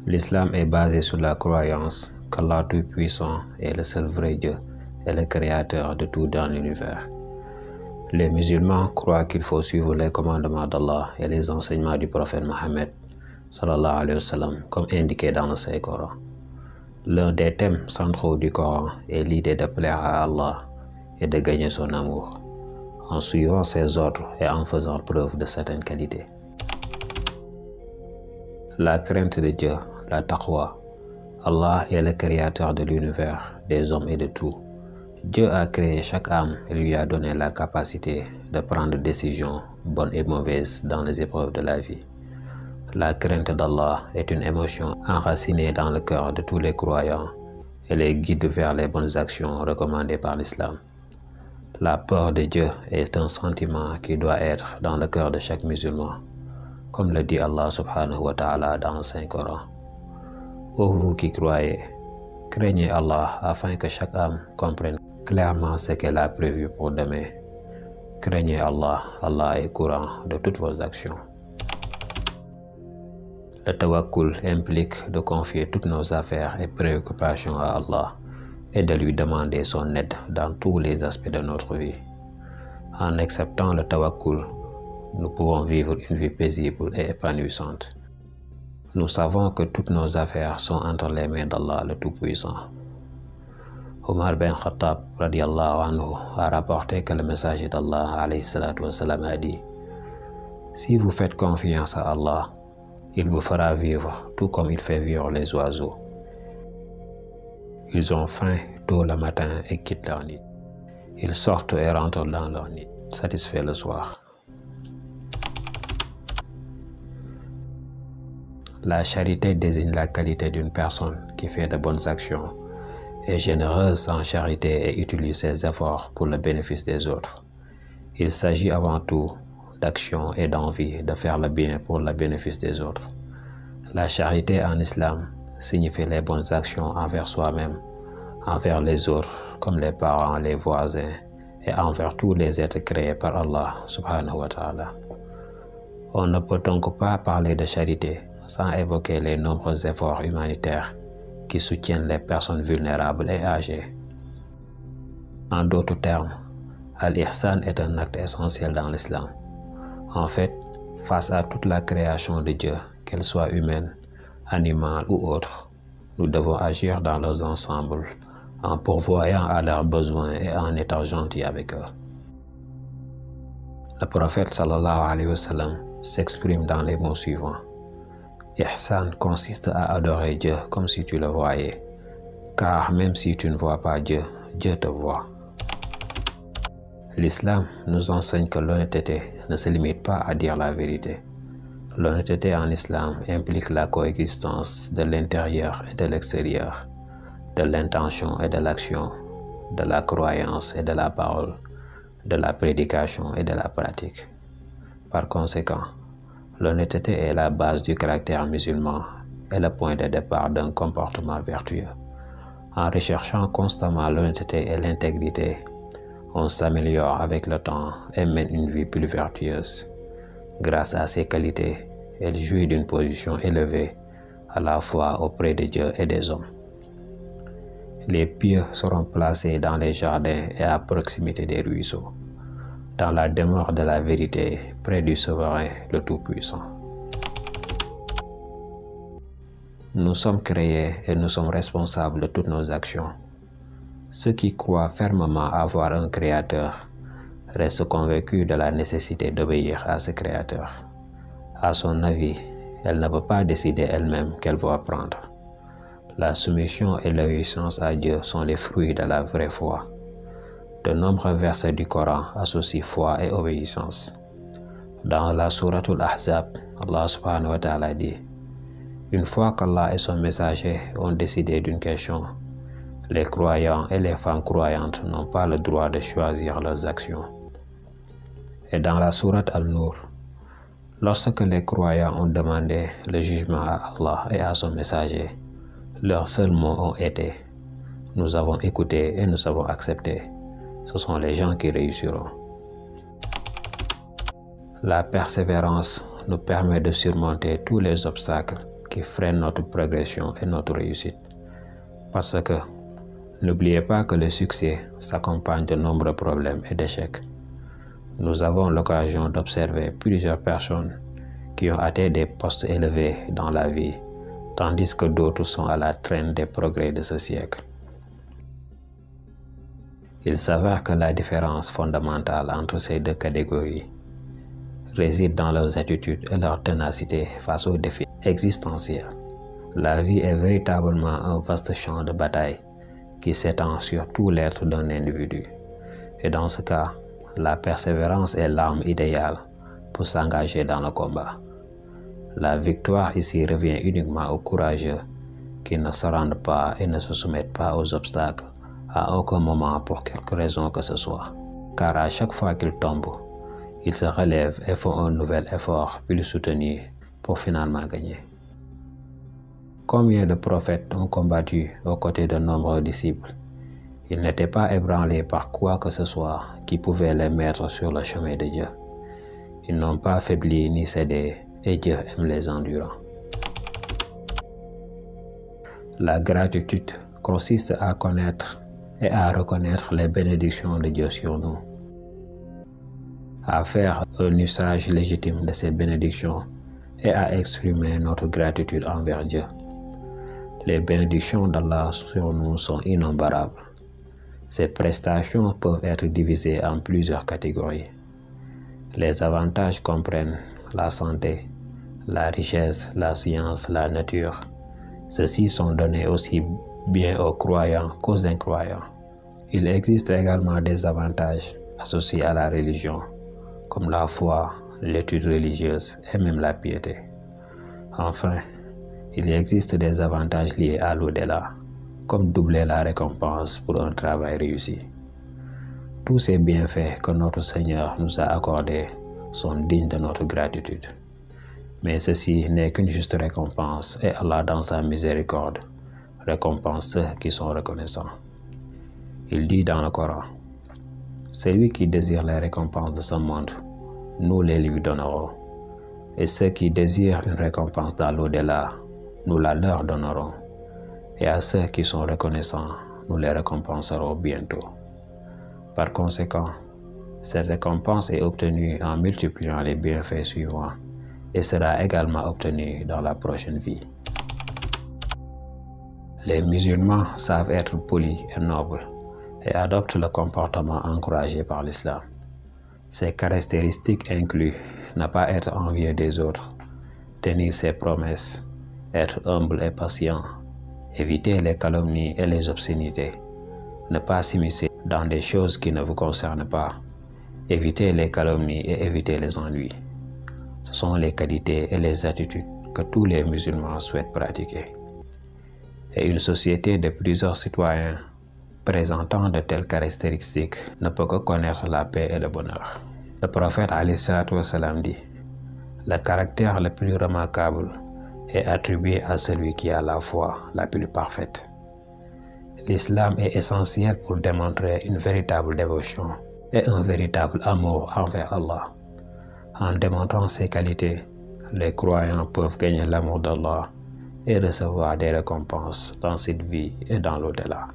L'islam est basé sur la croyance qu'Allah Tout-Puissant est le seul vrai Dieu et le créateur de tout dans l'univers. Les musulmans croient qu'il faut suivre les commandements d'Allah et les enseignements du prophète Mohammed sallallahu alayhi wa sallam, comme indiqué dans le Saint-Coran. L'un des thèmes centraux du Coran est l'idée de plaire à Allah et de gagner son amour, en suivant ses ordres et en faisant preuve de certaines qualités. La crainte de Dieu, la taqwa. Allah est le créateur de l'univers, des hommes et de tout. Dieu a créé chaque âme et lui a donné la capacité de prendre des décisions, bonnes et mauvaises, dans les épreuves de la vie. La crainte d'Allah est une émotion enracinée dans le cœur de tous les croyants et les guide vers les bonnes actions recommandées par l'islam. La peur de Dieu est un sentiment qui doit être dans le cœur de chaque musulman, comme le dit Allah subhanahu wa ta'ala dans le Saint-Coran. Ô vous qui croyez, craignez Allah afin que chaque âme comprenne clairement ce qu'elle a prévu pour demain. Craignez Allah, Allah est courant de toutes vos actions. Le tawakkul implique de confier toutes nos affaires et préoccupations à Allah et de lui demander son aide dans tous les aspects de notre vie. En acceptant le tawakkul, nous pouvons vivre une vie paisible et épanouissante. Nous savons que toutes nos affaires sont entre les mains d'Allah le Tout-Puissant. Omar ben Khattab radiallahu anhu a rapporté que le messager d'Allah alayhi salatu wassalam a dit: si vous faites confiance à Allah, il vous fera vivre tout comme il fait vivre les oiseaux. Ils ont faim tôt le matin et quittent leur nid. Ils sortent et rentrent dans leur nid, satisfaits le soir. La charité désigne la qualité d'une personne qui fait de bonnes actions, est généreuse en charité et utilise ses efforts pour le bénéfice des autres. Il s'agit avant tout d'action et d'envie de faire le bien pour le bénéfice des autres. La charité en islam signifie les bonnes actions envers soi-même, envers les autres comme les parents, les voisins et envers tous les êtres créés par Allah subhanahu wa ta'ala. On ne peut donc pas parler de charité sans évoquer les nombreux efforts humanitaires qui soutiennent les personnes vulnérables et âgées. En d'autres termes, Al-Ihsan est un acte essentiel dans l'islam. En fait, face à toute la création de Dieu, qu'elle soit humaine, animale ou autre, nous devons agir dans leurs ensembles, en pourvoyant à leurs besoins et en étant gentils avec eux. Le prophète sallallahu alayhi wa sallam s'exprime dans les mots suivants. Ihsan consiste à adorer Dieu comme si tu le voyais, car même si tu ne vois pas Dieu, Dieu te voit. L'islam nous enseigne que l'honnêteté ne se limite pas à dire la vérité. L'honnêteté en islam implique la coexistence de l'intérieur et de l'extérieur, de l'intention et de l'action, de la croyance et de la parole, de la prédication et de la pratique. Par conséquent, l'honnêteté est la base du caractère musulman et le point de départ d'un comportement vertueux. En recherchant constamment l'honnêteté et l'intégrité, on s'améliore avec le temps et mène une vie plus vertueuse. Grâce à ces qualités, elle jouit d'une position élevée à la fois auprès de Dieu et des hommes. Les pieux seront placés dans les jardins et à proximité des ruisseaux, dans la demeure de la vérité, près du souverain, le Tout-Puissant. Nous sommes créés et nous sommes responsables de toutes nos actions. Ceux qui croient fermement avoir un créateur restent convaincus de la nécessité d'obéir à ce créateur. À son avis, elle ne peut pas décider elle-même quelle voie prendre. La soumission et l'obéissance à Dieu sont les fruits de la vraie foi. De nombreux versets du Coran associent foi et obéissance. Dans la sourate Al-Ahzab, Allah subhanahu wa ta'ala dit: une fois qu'Allah et son messager ont décidé d'une question, les croyants et les femmes croyantes n'ont pas le droit de choisir leurs actions. Et dans la sourate Al-Nur, lorsque les croyants ont demandé le jugement à Allah et à son messager, leurs seuls mots ont été: nous avons écouté et nous avons accepté. Ce sont les gens qui réussiront. La persévérance nous permet de surmonter tous les obstacles qui freinent notre progression et notre réussite. Parce que n'oubliez pas que le succès s'accompagne de nombreux problèmes et d'échecs. Nous avons l'occasion d'observer plusieurs personnes qui ont atteint des postes élevés dans la vie, tandis que d'autres sont à la traîne des progrès de ce siècle. Il s'avère que la différence fondamentale entre ces deux catégories réside dans leurs attitudes et leur ténacité face aux défis existentiels. La vie est véritablement un vaste champ de bataille qui s'étend sur tout l'être d'un individu. Et dans ce cas, la persévérance est l'arme idéale pour s'engager dans le combat. La victoire ici revient uniquement aux courageux qui ne se rendent pas et ne se soumettent pas aux obstacles à aucun moment pour quelque raison que ce soit. Car à chaque fois qu'ils tombent, ils se relèvent et font un nouvel effort plus soutenu pour finalement gagner. Combien de prophètes ont combattu aux côtés de nombreux disciples? Ils n'étaient pas ébranlés par quoi que ce soit qui pouvait les mettre sur le chemin de Dieu. Ils n'ont pas faibli ni cédé, et Dieu aime les endurants. La gratitude consiste à connaître et à reconnaître les bénédictions de Dieu sur nous, à faire un usage légitime de ces bénédictions et à exprimer notre gratitude envers Dieu. Les bénédictions d'Allah sur nous sont innombrables. Ces prestations peuvent être divisées en plusieurs catégories. Les avantages comprennent la santé, la richesse, la science, la nature. Ceux-ci sont donnés aussi bien aux croyants qu'aux incroyants. Il existe également des avantages associés à la religion, comme la foi, l'étude religieuse et même la piété. Enfin, il existe des avantages liés à l'au-delà, comme doubler la récompense pour un travail réussi. Tous ces bienfaits que notre Seigneur nous a accordés sont dignes de notre gratitude. Mais ceci n'est qu'une juste récompense et Allah, dans sa miséricorde, récompense ceux qui sont reconnaissants. Il dit dans le Coran: celui qui désire les récompenses de ce monde, nous les lui donnerons. Et ceux qui désirent une récompense dans l'au-delà, nous la leur donnerons. Et à ceux qui sont reconnaissants, nous les récompenserons bientôt. Par conséquent, cette récompense est obtenue en multipliant les bienfaits suivants et sera également obtenue dans la prochaine vie. Les musulmans savent être polis et nobles et adoptent le comportement encouragé par l'islam. Ces caractéristiques incluent ne pas être envieux des autres, tenir ses promesses, être humble et patient, éviter les calomnies et les obscénités, ne pas s'immiscer dans des choses qui ne vous concernent pas, éviter les calomnies et éviter les ennuis. Ce sont les qualités et les attitudes que tous les musulmans souhaitent pratiquer. Et une société de plusieurs citoyens présentant de telles caractéristiques ne peut que connaître la paix et le bonheur. Le prophète alayhi salatu wassalam dit: le caractère le plus remarquable est attribué à celui qui a la foi la plus parfaite. L'islam est essentiel pour démontrer une véritable dévotion et un véritable amour envers Allah. En démontrant ces qualités, les croyants peuvent gagner l'amour d'Allah et recevoir des récompenses dans cette vie et dans l'au-delà.